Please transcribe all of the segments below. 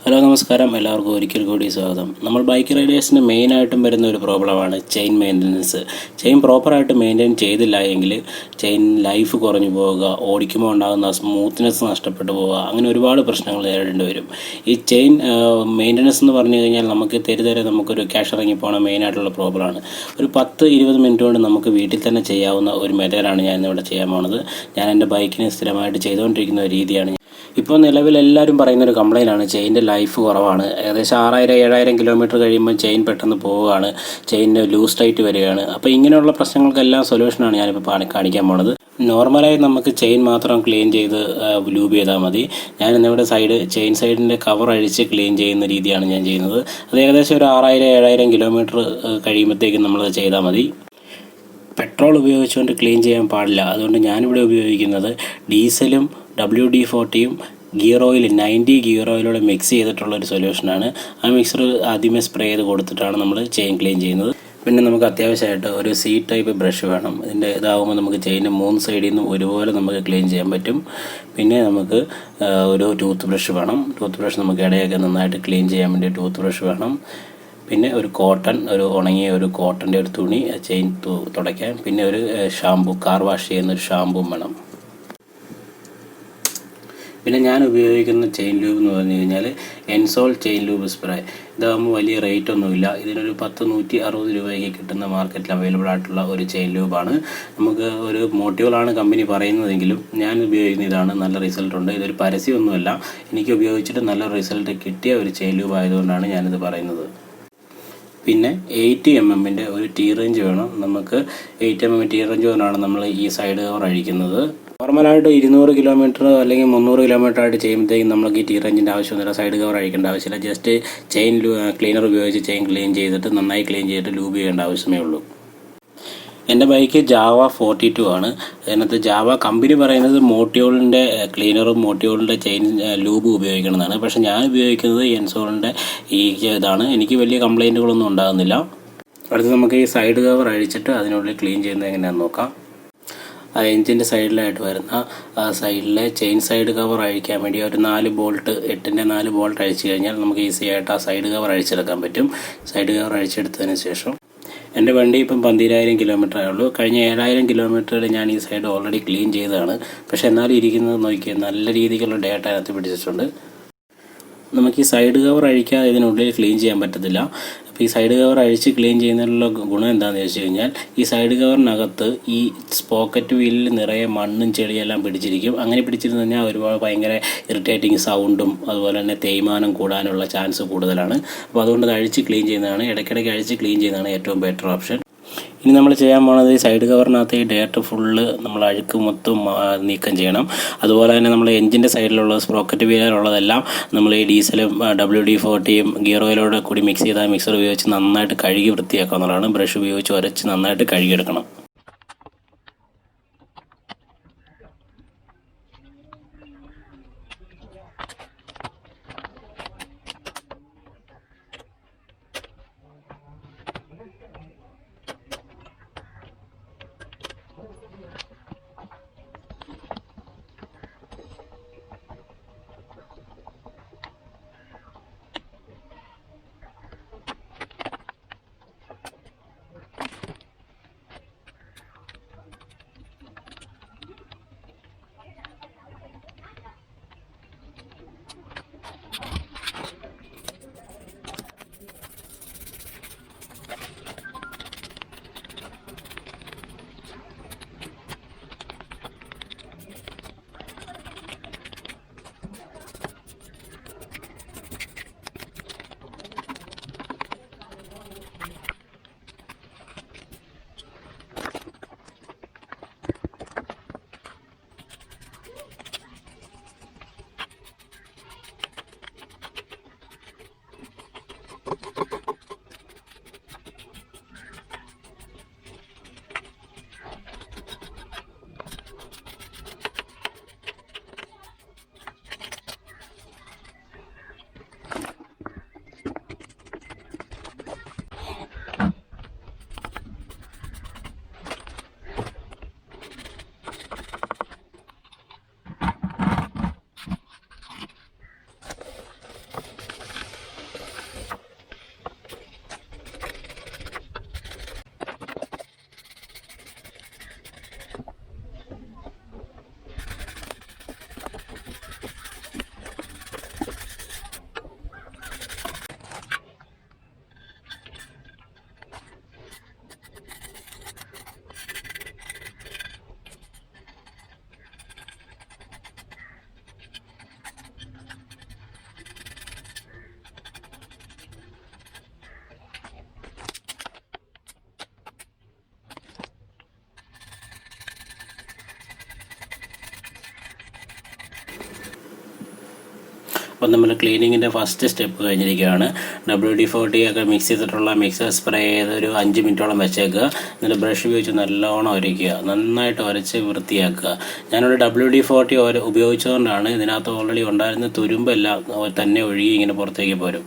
Hello നമസ്കാരം, എല്ലാവർക്കും ഒരിക്കൽ കൂടി സ്വാഗതം. നമ്മൾ ബൈക്ക് റൈഡേഴ്സിന് മെയിനായിട്ടും വരുന്ന ഒരു പ്രോബ്ലമാണ് ചെയിൻ മെയിൻ്റനൻസ്. ചെയിൻ പ്രോപ്പറായിട്ട് മെയിൻറ്റെയിൻ ചെയ്തില്ല എങ്കിൽ ചെയിൻ ലൈഫ് കുറഞ്ഞു പോവുക, ഓടിക്കുമ്പോൾ ഉണ്ടാകുന്ന സ്മൂത്ത്നെസ് നഷ്ടപ്പെട്ടു പോവുക, അങ്ങനെ ഒരുപാട് പ്രശ്നങ്ങൾ നേരിടേണ്ടി വരും. ഈ ചെയിൻ മെയിൻ്റനൻസ് എന്ന് പറഞ്ഞു കഴിഞ്ഞാൽ നമുക്ക് തെരുതരെ നമുക്കൊരു ക്യാഷ് ഇറങ്ങിപ്പോണ മെയിനായിട്ടുള്ള പ്രോബ്ലമാണ്. ഒരു 10-20 മിനിറ്റ് കൊണ്ട് നമുക്ക് വീട്ടിൽ തന്നെ ചെയ്യാവുന്ന ഒരു മെത്തേഡാണ് ഞാൻ ഇന്നിവിടെ ചെയ്യാൻ പോണത്. ഞാൻ എൻ്റെ ബൈക്കിന് സ്ഥിരമായിട്ട് ചെയ്തുകൊണ്ടിരിക്കുന്ന ഒരു രീതിയാണ്. ഇപ്പോൾ നിലവിൽ എല്ലാവരും പറയുന്നൊരു കംപ്ലയിൻ്റാണ് ചെയിൻ്റെ ലൈഫ് കുറവാണ്. ഏകദേശം 6000-7000 കിലോമീറ്റർ കഴിയുമ്പോൾ ചെയിൻ പെട്ടെന്ന് പോവുകയാണ്, ചെയിനിന് ലൂസ് ടൈറ്റ് വരികയാണ്. അപ്പോൾ ഇങ്ങനെയുള്ള പ്രശ്നങ്ങൾക്കെല്ലാം സൊല്യൂഷനാണ് ഞാനിപ്പോൾ കാണിക്കാൻ പോണത്. നോർമലായി നമുക്ക് ചെയിൻ മാത്രം ക്ലീൻ ചെയ്ത് ലൂബ് ചെയ്താൽ മതി. ഞാൻ ഇന്നിവിടെ ചെയിൻ സൈഡിൻ്റെ കവർ അഴിച്ച് ക്ലീൻ ചെയ്യുന്ന രീതിയാണ് ഞാൻ ചെയ്യുന്നത്. അത് ഏകദേശം ഒരു 6000-7000 കിലോമീറ്റർ കഴിയുമ്പോഴത്തേക്കും നമ്മളത് ചെയ്താൽ മതി. പെട്രോൾ ഉപയോഗിച്ചുകൊണ്ട് ക്ലീൻ ചെയ്യാൻ പാടില്ല. അതുകൊണ്ട് ഞാനിവിടെ ഉപയോഗിക്കുന്നത് ഡീസലും WD-40യും ഗിയർ ഓയിൽ 90 ഗിയർ ഓയിലൂടെ മിക്സ് ചെയ്തിട്ടുള്ളൊരു സൊല്യൂഷനാണ്. ആ മിക്സർ ആദ്യമേ സ്പ്രേ ചെയ്ത് കൊടുത്തിട്ടാണ് നമ്മൾ ചെയിൻ ക്ലീൻ ചെയ്യുന്നത്. പിന്നെ നമുക്ക് അത്യാവശ്യമായിട്ട് ഒരു സി ടൈപ്പ് ബ്രഷ് വേണം. ഇതിൻ്റെ ഇതാകുമ്പോൾ നമുക്ക് ചെയിൻ്റെ 3 സൈഡിൽ നിന്നും ഒരുപോലെ നമുക്ക് ക്ലീൻ ചെയ്യാൻ പറ്റും. പിന്നെ നമുക്ക് ഒരു ടൂത്ത് ബ്രഷ് വേണം. ടൂത്ത് ബ്രഷ് നമുക്ക് ഇടയൊക്കെ നന്നായിട്ട് ക്ലീൻ ചെയ്യാൻ വേണ്ടി ടൂത്ത് ബ്രഷ് വേണം. പിന്നെ ഒരു ഉണങ്ങിയ ഒരു കോട്ടൻ്റെ ഒരു തുണി ചെയിൻ തുടയ്ക്കാൻ. പിന്നെ ഒരു ഷാമ്പു, കാർ വാഷ് ചെയ്യുന്ന ഒരു ഷാമ്പുവും വേണം. പിന്നെ ഞാൻ ഉപയോഗിക്കുന്ന ചെയിൻ ലൂബ് എന്ന് പറഞ്ഞു കഴിഞ്ഞാൽ എൻസോൾ ചെയിൻ ലൂബ് സ്പ്രേ. ഇതാകുമ്പോൾ വലിയ റേറ്റ് ഒന്നുമില്ല. ഇതിനൊരു 160 രൂപയ്ക്ക് കിട്ടുന്ന മാർക്കറ്റിൽ അവൈലബിൾ ആയിട്ടുള്ള ഒരു ചെയിൻ ലൂബാണ്. നമുക്ക് ഒരു മോട്ടീവുകളാണ് കമ്പനി പറയുന്നതെങ്കിലും ഞാൻ ഉപയോഗിക്കുന്ന ഇതാണ്. നല്ല റിസൾട്ടുണ്ട്. ഇതൊരു പരസ്യമൊന്നുമല്ല, എനിക്ക് ഉപയോഗിച്ചിട്ട് നല്ല റിസൾട്ട് കിട്ടിയ ഒരു ചെയിൻ ലൂബ് ആയതുകൊണ്ടാണ് ഞാനിത് പറയുന്നത്. പിന്നെ 80 mm ഒരു ടീ റേഞ്ച് വേണം. നമുക്ക് 80 mm ടീ റേഞ്ച് കൊണ്ടാണ് നമ്മൾ ഈ സൈഡ് കവർ അഴിക്കുന്നത്. നോർമലായിട്ട് 200 കിലോമീറ്റർ അല്ലെങ്കിൽ 300 കിലോമീറ്റർ ആയിട്ട് ചെയ്യുമ്പോഴത്തേക്കും നമുക്ക് ഈ ടീ റേഞ്ചിൻ്റെ ആവശ്യമൊന്നുമില്ല, സൈഡ് കവർ അഴിക്കേണ്ട ആവശ്യമില്ല. ജസ്റ്റ് ചെയിൻ ക്ലീനർ ഉപയോഗിച്ച് ചെയിൻ ക്ലീൻ ചെയ്തിട്ട് നന്നായി ക്ലീൻ ചെയ്തിട്ട് ലൂബ് ചെയ്യേണ്ട ആവശ്യമേ ഉള്ളൂ. എൻ്റെ ബൈക്ക് Jawa 42 ആണ്. അതിനകത്ത് Jawa കമ്പനി പറയുന്നത് മോട്ടിയോളിൻ്റെ ക്ലീനറും മോട്ടിയോളിൻ്റെ ചെയിൻ ലൂബും ഉപയോഗിക്കണമെന്നാണ്. പക്ഷേ ഞാൻ ഉപയോഗിക്കുന്നത് എൻസോളിൻ്റെ ഈ ഇതാണ്. എനിക്ക് വലിയ കംപ്ലൈൻറ്റുകളൊന്നും ഉണ്ടാകുന്നില്ല. അടുത്ത് നമുക്ക് ഈ സൈഡ് കവർ അഴിച്ചിട്ട് അതിനുള്ളിൽ ക്ലീൻ ചെയ്യുന്നത് എങ്ങനെയാണെന്ന് നോക്കാം. ആ എൻജിൻ്റെ സൈഡിലായിട്ട് വരുന്ന ആ സൈഡിലെ ചെയിൻ സൈഡ് കവർ അഴിക്കാൻ വേണ്ടി ഒരു 4 ബോൾട്ട് 8ൻ്റെ 4 ബോൾട്ട് അഴിച്ചു കഴിഞ്ഞാൽ നമുക്ക് ഈസി ആയിട്ട് ആ സൈഡ് കവർ അഴിച്ചെടുക്കാൻ പറ്റും. സൈഡ് കവർ അഴിച്ചെടുത്തതിന് ശേഷം എൻ്റെ വണ്ടി ഇപ്പം 12000 കിലോമീറ്റർ ആയുള്ളൂ. കഴിഞ്ഞ 7000 കിലോമീറ്ററിൽ ഞാൻ ഈ സൈഡ് ഓൾറെഡി ക്ലീൻ ചെയ്തതാണ്. പക്ഷേ എന്നാലും ഇരിക്കുന്നത് നോക്കിയാൽ നല്ല രീതിക്കുള്ള ഡേറ്റ അതിനകത്ത് പിടിച്ചിട്ടുണ്ട്. നമുക്ക് ഈ സൈഡ് കവർ അഴിക്കാതെ ഇതിനുള്ളിൽ ക്ലീൻ ചെയ്യാൻ പറ്റത്തില്ല. അപ്പോൾ ഈ സൈഡ് കവർ അഴിച്ച് ക്ലീൻ ചെയ്യുന്നതിനുള്ള ഗുണം എന്താണെന്ന് വെച്ച് കഴിഞ്ഞാൽ ഈ സൈഡ് കവറിനകത്ത് ഈ സ്പോക്കറ്റ് വീലിൽ നിറയെ മണ്ണും ചെളിയെല്ലാം പിടിച്ചിരിക്കും. അങ്ങനെ പിടിച്ചിരുന്നു കഴിഞ്ഞാൽ ഒരുപാട് ഭയങ്കര ഇറിറ്റേറ്റിംഗ് സൗണ്ടും അതുപോലെ തന്നെ തേയ്മാനം കൂടാനുള്ള ചാൻസ് കൂടുതലാണ്. അപ്പോൾ അതുകൊണ്ട് അത് അഴിച്ച് ക്ലീൻ ചെയ്യുന്നതാണ്, ഇടയ്ക്കിടയ്ക്ക് അഴിച്ച് ക്ലീൻ ചെയ്യുന്നതാണ് ഏറ്റവും ബെറ്റർ ഓപ്ഷൻ. ഇനി നമ്മൾ ചെയ്യാൻ പോണത് ഈ സൈഡ് കവറിനകത്ത് ഈ ഡേറ്റ് ഫുള്ള് നമ്മൾ അഴുക്ക് മൊത്തം നീക്കം ചെയ്യണം. അതുപോലെ തന്നെ നമ്മൾ എൻജിൻ്റെ സൈഡിലുള്ള സ്പ്രോക്കറ്റ് വീലുള്ളതെല്ലാം നമ്മൾ ഈ ഡീസലും WD-40യും ഗിയർ ഓയിലോടെ കൂടി മിക്സ് ചെയ്ത മിക്സർ ഉപയോഗിച്ച് നന്നായിട്ട് കഴുകി വൃത്തിയാക്കുക എന്നുള്ളതാണ്. ബ്രഷ് ഉപയോഗിച്ച് ഉരച്ച് നന്നായിട്ട് കഴുകിയെടുക്കണം. അപ്പം നമ്മൾ ക്ലീനിങ്ങിൻ്റെ ഫസ്റ്റ് സ്റ്റെപ്പ് കഴിഞ്ഞിരിക്കുകയാണ്. WD-40 ഒക്കെ മിക്സ് ചെയ്തിട്ടുള്ള മിക്സർ സ്പ്രേ ചെയ്ത് ഒരു 5 മിനിറ്റോളം വെച്ചേക്കുക. എന്നിട്ട് ബ്രഷ് ഉപയോഗിച്ച് നല്ലോണം ഉരയ്ക്കുക, നന്നായിട്ട് ഉരച്ച് വൃത്തിയാക്കുക. ഞാനിവിടെ WD-40 ഉപയോഗിച്ചതുകൊണ്ടാണ് ഇതിനകത്ത് ഓൾറെഡി ഉണ്ടായിരുന്ന തുരുമ്പെല്ലാം തന്നെ ഒഴുകി ഇങ്ങനെ പുറത്തേക്ക് പോരും.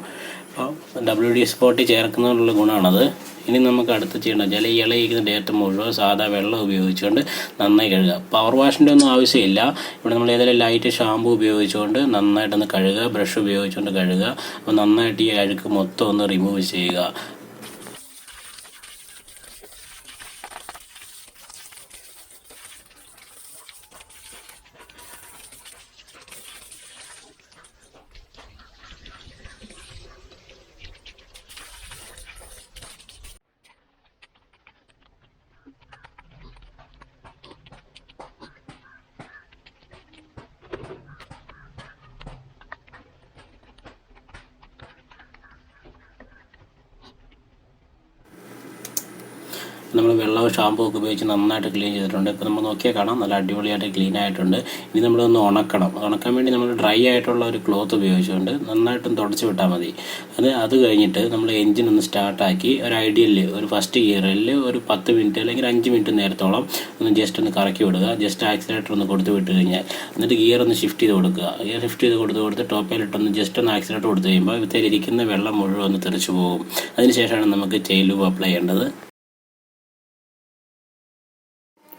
അപ്പോൾ WD-40 ചേർക്കുന്നതിനുള്ള ഗുണമാണത്. ഇനി നമുക്ക് അടുത്ത് ചെയ്യേണ്ടത് വെച്ചാൽ ഈ ഇളയിരിക്കുന്ന ഡേറ്റ് മുഴുവൻ സാധാ വെള്ളം ഉപയോഗിച്ചുകൊണ്ട് നന്നായി കഴുകുക. പവർ വാഷിൻ്റെ ഒന്നും ആവശ്യമില്ല. ഇവിടെ നമ്മൾ ഏതെങ്കിലും ലൈറ്റ് ഷാമ്പു ഉപയോഗിച്ചുകൊണ്ട് നന്നായിട്ടൊന്ന് കഴുകുക, ബ്രഷ് ഉപയോഗിച്ചുകൊണ്ട് കഴുകുക. അപ്പോൾ നന്നായിട്ട് ഈ അഴുക്ക് മൊത്തം ഒന്ന് റിമൂവ് ചെയ്യുക. നമ്മൾ വെള്ളവും ഷാമ്പൂ ഒക്കെ ഉപയോഗിച്ച് നന്നായിട്ട് ക്ലീൻ ചെയ്തിട്ടുണ്ട്. ഇപ്പോൾ നമ്മൾ നോക്കിയാൽ കാണാം നല്ല അടിപൊളിയായിട്ട് ക്ലീൻ ആയിട്ടുണ്ട്. ഇനി നമ്മളൊന്ന് ഉണക്കണം. ഉണക്കാൻ വേണ്ടി നമ്മൾ ഡ്രൈ ആയിട്ടുള്ള ഒരു ക്ലോത്ത് ഉപയോഗിച്ചുകൊണ്ട് നന്നായിട്ടും തുടച്ച് വിട്ടാൽ മതി. അത് കഴിഞ്ഞിട്ട് നമ്മൾ എൻജിൻ ഒന്ന് സ്റ്റാർട്ടാക്കി ഒരു ഐഡിയലിൽ ഒരു ഫസ്റ്റ് ഗിയറിൽ ഒരു 10 മിനിറ്റ് അല്ലെങ്കിൽ 5 മിനിറ്റ് നേരത്തോളം ഒന്ന് ജസ്റ്റ് ഒന്ന് കറക്കി വിടുക. ജസ്റ്റ് ആക്സിലേറ്റർ ഒന്ന് കൊടുത്ത് വിട്ട് കഴിഞ്ഞാൽ എന്നിട്ട് ഗിയർ ഒന്ന് ഷിഫ്റ്റ് ചെയ്ത് കൊടുക്കുക. ഗിയർ ഷിഫ്റ്റ് ചെയ്ത് കൊടുത്ത് ടോപ്പിലിട്ടൊന്ന് ജസ്റ്റ് ഒന്ന് ആക്സിലേറ്റർ കൊടുത്ത് കഴിയുമ്പോൾ ഇവത്തേലിരിക്കുന്ന വെള്ളം മുഴുവൻ ഒന്ന് തെറിച്ചു പോകും. അതിനുശേഷമാണ് നമുക്ക് ചെയിൻ ലൂബ് അപ്ലൈ ചെയ്യേണ്ടത്.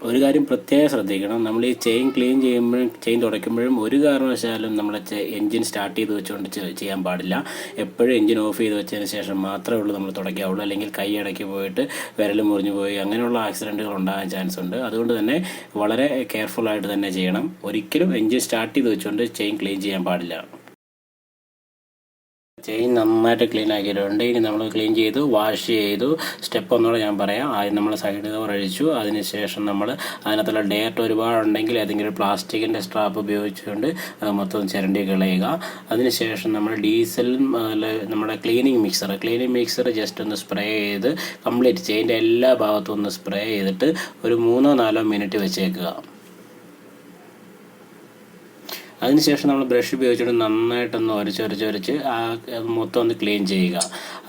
ഒരു കാര്യം പ്രത്യേകം ശ്രദ്ധിക്കണം, നമ്മൾ ഈ ചെയിൻ ക്ലീൻ ചെയ്യുമ്പോഴും ചെയിൻ തുടയ്ക്കുമ്പോഴും ഒരു കാരണവശാലും നമ്മൾ എൻജിൻ സ്റ്റാർട്ട് ചെയ്ത് വെച്ചുകൊണ്ട് ചെയ്യാൻ പാടില്ല. എപ്പോഴും എൻജിൻ ഓഫ് ചെയ്ത് വെച്ചതിന് ശേഷം മാത്രമേ ഉള്ളൂ നമ്മൾ തുടയ്ക്കാവുള്ളൂ. അല്ലെങ്കിൽ കൈ ഇടയ്ക്ക് പോയിട്ട് വിരൽ മുറിഞ്ഞു പോയി അങ്ങനെയുള്ള ആക്സിഡൻറ്റുകൾ ഉണ്ടാകാൻ ചാൻസ് ഉണ്ട്. അതുകൊണ്ട് തന്നെ വളരെ കെയർഫുള്ളായിട്ട് തന്നെ ചെയ്യണം. ഒരിക്കലും എൻജിൻ സ്റ്റാർട്ട് ചെയ്ത് വെച്ചുകൊണ്ട് ചെയിൻ ക്ലീൻ ചെയ്യാൻ പാടില്ല. ചെയിൻ നന്നായിട്ട് ക്ലീൻ ആക്കിയിട്ടുണ്ട്. ഇനി നമ്മൾ ക്ലീൻ ചെയ്തു, വാഷ് ചെയ്തു. സ്റ്റെപ്പ് ഒന്നുകൂടെ ഞാൻ പറയാം. ആദ്യം നമ്മൾ സൈഡ് കവർ അഴിച്ചു. അതിനുശേഷം നമ്മൾ അതിനകത്തുള്ള ഡേറ്റ് ഒരുപാടുണ്ടെങ്കിൽ ഏതെങ്കിലും പ്ലാസ്റ്റിക്കിൻ്റെ സ്ട്രാപ്പ് ഉപയോഗിച്ചുകൊണ്ട് മൊത്തം ചിരണ്ടി കളയുക. അതിനുശേഷം നമ്മൾ ഡീസലും നമ്മുടെ ക്ലീനിങ് മിക്സർ ജസ്റ്റ് ഒന്ന് സ്പ്രേ ചെയ്ത് കംപ്ലീറ്റ് ചെയിൻ്റെ എല്ലാ ഭാഗത്തും ഒന്ന് സ്പ്രേ ചെയ്തിട്ട് ഒരു 3-4 മിനിറ്റ് വെച്ചേക്കുക. അതിനുശേഷം നമ്മൾ ബ്രഷ് ഉപയോഗിച്ചിട്ട് നന്നായിട്ടൊന്ന് ഉരച്ച് മൊത്തം ഒന്ന് ക്ലീൻ ചെയ്യുക.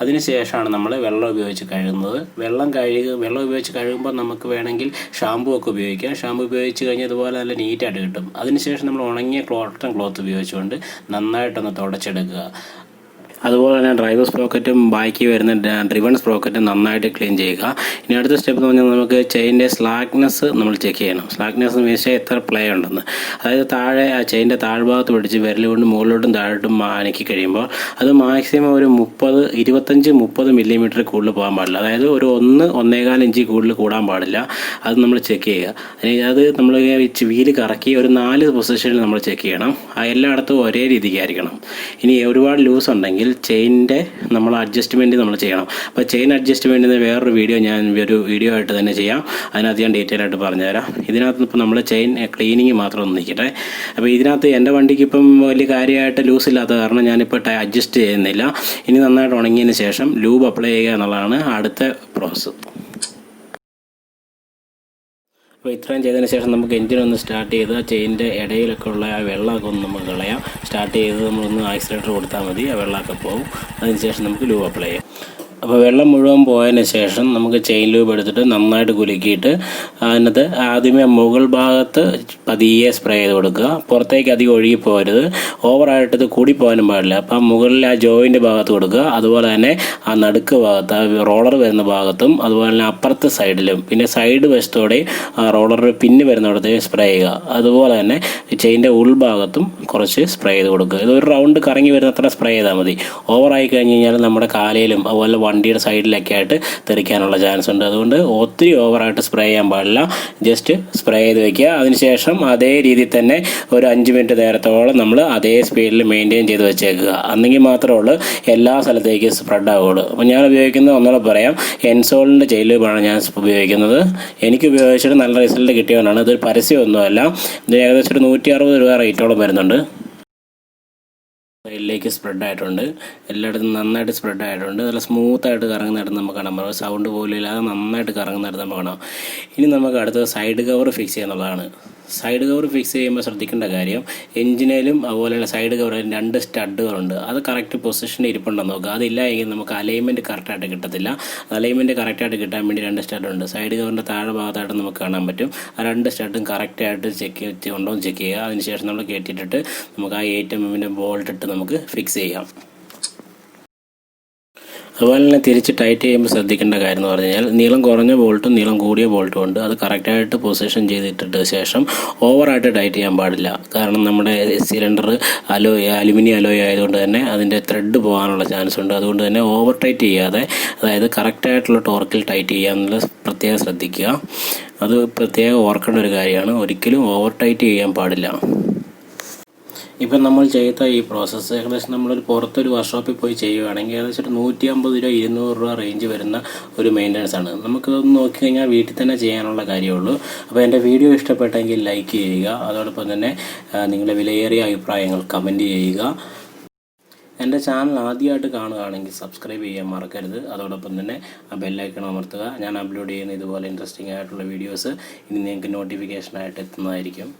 അതിനുശേഷമാണ് നമ്മൾ വെള്ളം ഉപയോഗിച്ച് കഴുകുന്നത്. വെള്ളം ഉപയോഗിച്ച് കഴുകുമ്പോൾ നമുക്ക് വേണമെങ്കിൽ ഷാമ്പു ഒക്കെ ഉപയോഗിക്കാം. ഷാമ്പു ഉപയോഗിച്ച് കഴിഞ്ഞാൽ ഇതുപോലെ നല്ല നീറ്റായിട്ട് കിട്ടും. അതിനുശേഷം നമ്മൾ ഉണങ്ങിയ കോട്ടൺ ക്ലോത്ത് ഉപയോഗിച്ചുകൊണ്ട് നന്നായിട്ടൊന്ന് തുടച്ചെടുക്കുക. അതുപോലെ തന്നെ ഡ്രൈവർ സ്പ്രോക്കറ്റും ബാക്കി വരുന്ന ഡ്രിവൺ സ്പ്രോക്കറ്റും നന്നായിട്ട് ക്ലീൻ ചെയ്യുക. ഇനി അടുത്ത സ്റ്റെപ്പ് എന്ന് പറഞ്ഞാൽ നമുക്ക് ചെയിൻ്റെ സ്ലാക്നെസ് നമ്മൾ ചെക്ക് ചെയ്യണം. സ്ലാക്നെസ് എന്ന് വെച്ചാൽ എത്ര പ്ലേ ഉണ്ടെന്ന്. അതായത് താഴെ ആ ചെയിൻ്റെ താഴ്ഭാഗത്ത് പിടിച്ച് വിരൽ കൊണ്ട് മുകളിലോട്ടും താഴോട്ടും അനക്കി കഴിയുമ്പോൾ അത് മാക്സിമം ഒരു 25-30 മില്ലിമീറ്റർ കൂടുതൽ പോകാൻ പാടില്ല. അതായത് ഒരു 1-1.25 ഇഞ്ച് കൂടുതൽ കൂടാൻ പാടില്ല. അത് നമ്മൾ ചെക്ക് ചെയ്യുക. അത് നമ്മൾ വീല് കറക്കി ഒരു 4 പൊസിഷനിൽ നമ്മൾ ചെക്ക് ചെയ്യണം. എല്ലായിടത്തും ഒരേ രീതിക്കായിരിക്കണം. ഇനി ഒരുപാട് ലൂസ് ഉണ്ടെങ്കിൽ ചെയിൻ്റെ നമ്മൾ അഡ്ജസ്റ്റ്മെൻറ്റ് നമ്മൾ ചെയ്യണം. അപ്പോൾ ചെയിൻ അഡ്ജസ്റ്റ്മെൻറ്റിന് വേറൊരു വീഡിയോ ഞാൻ ഒരു വീഡിയോ ആയിട്ട് തന്നെ ചെയ്യാം. അതിനകത്ത് ഞാൻ ഡീറ്റെയിൽ ആയിട്ട് പറഞ്ഞുതരാം. ഇതിനകത്ത് ഇപ്പോൾ നമ്മൾ ചെയിൻ ക്ലീനിങ് മാത്രം ഒന്ന് നിൽക്കട്ടെ. അപ്പോൾ ഇതിനകത്ത് എൻ്റെ വണ്ടിക്ക് ഇപ്പം വലിയ കാര്യമായിട്ട് ലൂസ് ഇല്ലാത്ത കാരണം ഞാനിപ്പോൾ അഡ്ജസ്റ്റ് ചെയ്യുന്നില്ല. ഇനി നന്നായിട്ട് ഉണങ്ങിയതിന് ശേഷം ലൂബ് അപ്ലൈ ചെയ്യുക എന്നുള്ളതാണ് അടുത്ത പ്രോസസ്സ്. അപ്പോൾ ഇത്രയും ചെയ്തതിന് ശേഷം നമുക്ക് എൻജിനൊന്ന് സ്റ്റാർട്ട് ചെയ്ത് ആ ചെയിൻ്റെ ഇടയിലൊക്കെ ഉള്ള ആ വെള്ളമൊക്കെ ഒന്ന് നമുക്ക് കളയാം. സ്റ്റാർട്ട് ചെയ്ത് നമ്മളൊന്ന് ആക്സിലേറ്റർ കൊടുത്താൽ മതി, ആ വെള്ളമൊക്കെ പോകും. അതിനുശേഷം നമുക്ക് ലൂബ് അപ്ലൈ ചെയ്യാം. അപ്പോൾ വെള്ളം മുഴുവൻ പോയതിന് ശേഷം നമുക്ക് ചെയിൻ ലൂബ് എടുത്തിട്ട് നന്നായിട്ട് കുലുക്കിയിട്ട് അതിനകത്ത് ആദ്യമേ മുകൾ ഭാഗത്ത് പതിയെ സ്പ്രേ ചെയ്ത് കൊടുക്കുക. പുറത്തേക്ക് അധികം ഒഴുകി പോകരുത്, ഓവറായിട്ട് ഇത് കൂടിപ്പോകാനും പാടില്ല. അപ്പം മുകളിൽ ആ ജോയിൻ്റെ ഭാഗത്ത് കൊടുക്കുക. അതുപോലെ തന്നെ ആ നടുക്ക് ഭാഗത്ത് ആ റോളർ വരുന്ന ഭാഗത്തും അതുപോലെ തന്നെ അപ്പുറത്തെ സൈഡിലും പിന്നെ സൈഡ് വശത്തോടെ ആ റോളർ പിന്ന് വരുന്നിടത്ത് സ്പ്രേ ചെയ്യുക. അതുപോലെ തന്നെ ചെയിൻ്റെ ഉൾഭാഗത്തും കുറച്ച് സ്പ്രേ ചെയ്ത് കൊടുക്കുക. ഇതൊരു റൗണ്ട് കറങ്ങി വരുന്നത്ര സ്പ്രേ ചെയ്താൽ മതി. ഓവറായി കഴിഞ്ഞ് കഴിഞ്ഞാൽ നമ്മുടെ കാലയിലും അതുപോലെ വണ്ടിയുടെ സൈഡിലൊക്കെ ആയിട്ട് തെറിക്കാനുള്ള ചാൻസ് ഉണ്ട്. അതുകൊണ്ട് ഒത്തിരി ഓവറായിട്ട് സ്പ്രേ ചെയ്യാൻ പാടില്ല. ജസ്റ്റ് സ്പ്രേ ചെയ്ത് വയ്ക്കുക. അതിനുശേഷം അതേ രീതിയിൽ തന്നെ ഒരു 5 മിനിറ്റ് നേരത്തോളം നമ്മൾ അതേ സ്പീഡിൽ മെയിൻറ്റെയിൻ ചെയ്ത് വെച്ചേക്കുക. അന്നെങ്കിൽ മാത്രമേ ഉള്ളൂ എല്ലാ സ്ഥലത്തേക്കും സ്പ്രെഡ് ആവുകയുള്ളൂ. അപ്പോൾ ഞാൻ ഉപയോഗിക്കുന്നത് ഒന്നുകൂടെ പറയാം, എൻസോളിൻ്റെ ചെയിൻ ലൂബാണ് ഞാൻ ഉപയോഗിക്കുന്നത്. എനിക്ക് ഉപയോഗിച്ചിട്ട് നല്ല റിസൾട്ട് കിട്ടിയതുകൊണ്ടാണ്. ഇതൊരു പരസ്യമൊന്നുമല്ല. ഇത് ഏകദേശം ഒരു 160 രൂപ റേറ്റോളം വരുന്നുണ്ട്. സൈഡിലേക്ക് സ്പ്രെഡ് ആയിട്ടുണ്ട്, എല്ലായിടത്തും നന്നായിട്ട് സ്പ്രെഡ് ആയിട്ടുണ്ട്. നല്ല സ്മൂത്തായിട്ട് കറങ്ങുന്നിടത്ത് നമുക്ക് കാണാം. സൗണ്ട് പോലും ഇല്ലാതെ നന്നായിട്ട് കറങ്ങുന്നിടത്ത് നമുക്ക് കാണാം. ഇനി നമുക്ക് അടുത്തത് സൈഡ് കവർ ഫിക്സ് ചെയ്യുന്നതാണ്. സൈഡ് കവർ ഫിക്സ് ചെയ്യുമ്പോൾ ശ്രദ്ധിക്കേണ്ട കാര്യം, എഞ്ചിനിലും അതുപോലെയുള്ള സൈഡ് കവറിൽ 2 സ്റ്റഡുകളുണ്ട്. അത് കറക്റ്റ് പൊസിഷനിൽ ഇരിപ്പുണ്ടെന്ന് നോക്കുക. അതില്ല എങ്കിൽ നമുക്ക് അലൈൻമെൻറ്റ് കറക്റ്റായിട്ട് കിട്ടത്തില്ല. അലൈൻമെൻറ്റ് കറക്റ്റായിട്ട് കിട്ടാൻ വേണ്ടി 2 സ്റ്റഡുണ്ട്. സൈഡ് കവറിൻ്റെ താഴെ ഭാഗത്തായിട്ട് നമുക്ക് കാണാൻ പറ്റും. ആ 2 സ്റ്റഡും കറക്റ്റായിട്ട് ഉണ്ടോ എന്ന് ചെക്ക് ചെയ്യുക. അതിനുശേഷം നമ്മൾ കയറ്റിയിട്ടിട്ട് നമുക്ക് ആ 8mm ബോൾട്ട് ഇട്ട് നമുക്ക് ഫിക്സ് ചെയ്യാം. അതുപോലെ തന്നെ തിരിച്ച് ടൈറ്റ് ചെയ്യുമ്പോൾ ശ്രദ്ധിക്കേണ്ട കാര്യം എന്ന് പറഞ്ഞു കഴിഞ്ഞാൽ, നീളം കുറഞ്ഞ ബോൾട്ടും നീളം കൂടിയ ബോൾട്ടും ഉണ്ട്. അത് കറക്റ്റായിട്ട് പൊസിഷൻ ചെയ്തിട്ടിട്ട് ശേഷം ഓവറായിട്ട് ടൈറ്റ് ചെയ്യാൻ പാടില്ല. കാരണം നമ്മുടെ സിലിണ്ടർ അലുമിനിയം അലോയ് ആയതുകൊണ്ട് തന്നെ അതിൻ്റെ ത്രെഡ് പോകാനുള്ള ചാൻസ് ഉണ്ട്. അതുകൊണ്ട് തന്നെ ഓവർ ടൈറ്റ് ചെയ്യാതെ, അതായത് കറക്റ്റായിട്ടുള്ള ടോർക്കിൽ ടൈറ്റ് ചെയ്യാനുള്ള പ്രത്യേകം ശ്രദ്ധിക്കുക. അത് പ്രത്യേകം ഓർക്കേണ്ട ഒരു കാര്യമാണ്. ഒരിക്കലും ഓവർ ടൈറ്റ് ചെയ്യാൻ പാടില്ല. ഇപ്പം നമ്മൾ ചെയ്ത ഈ പ്രോസസ്സ് ഏകദേശം നമ്മളൊരു പുറത്തൊരു വർക്ക്ഷോപ്പിൽ പോയി ചെയ്യുകയാണെങ്കിൽ ഏകദേശം ഒരു 150 രൂപ 200 രൂപ റേഞ്ച് വരുന്ന ഒരു മെയിൻ്റനൻസ് ആണ്. നമുക്കതൊന്ന് നോക്കിക്കഴിഞ്ഞാൽ വീട്ടിൽ തന്നെ ചെയ്യാനുള്ള കാര്യമുള്ളൂ. അപ്പോൾ എൻ്റെ വീഡിയോ ഇഷ്ടപ്പെട്ടെങ്കിൽ ലൈക്ക് ചെയ്യുക. അതോടൊപ്പം തന്നെ നിങ്ങളുടെ വിലയേറിയ അഭിപ്രായങ്ങൾ കമൻറ്റ് ചെയ്യുക. എൻ്റെ ചാനൽ ആദ്യമായിട്ട് കാണുകയാണെങ്കിൽ സബ്സ്ക്രൈബ് ചെയ്യാൻ മറക്കരുത്. അതോടൊപ്പം തന്നെ ആ ബെല്ലൈക്കൺ അമർത്തുക. ഞാൻ അപ്ലോഡ് ചെയ്യുന്ന ഇതുപോലെ ഇൻട്രസ്റ്റിംഗ് ആയിട്ടുള്ള വീഡിയോസ് ഇനി നിങ്ങൾക്ക് നോട്ടിഫിക്കേഷനായിട്ട് എത്തുന്നതായിരിക്കും.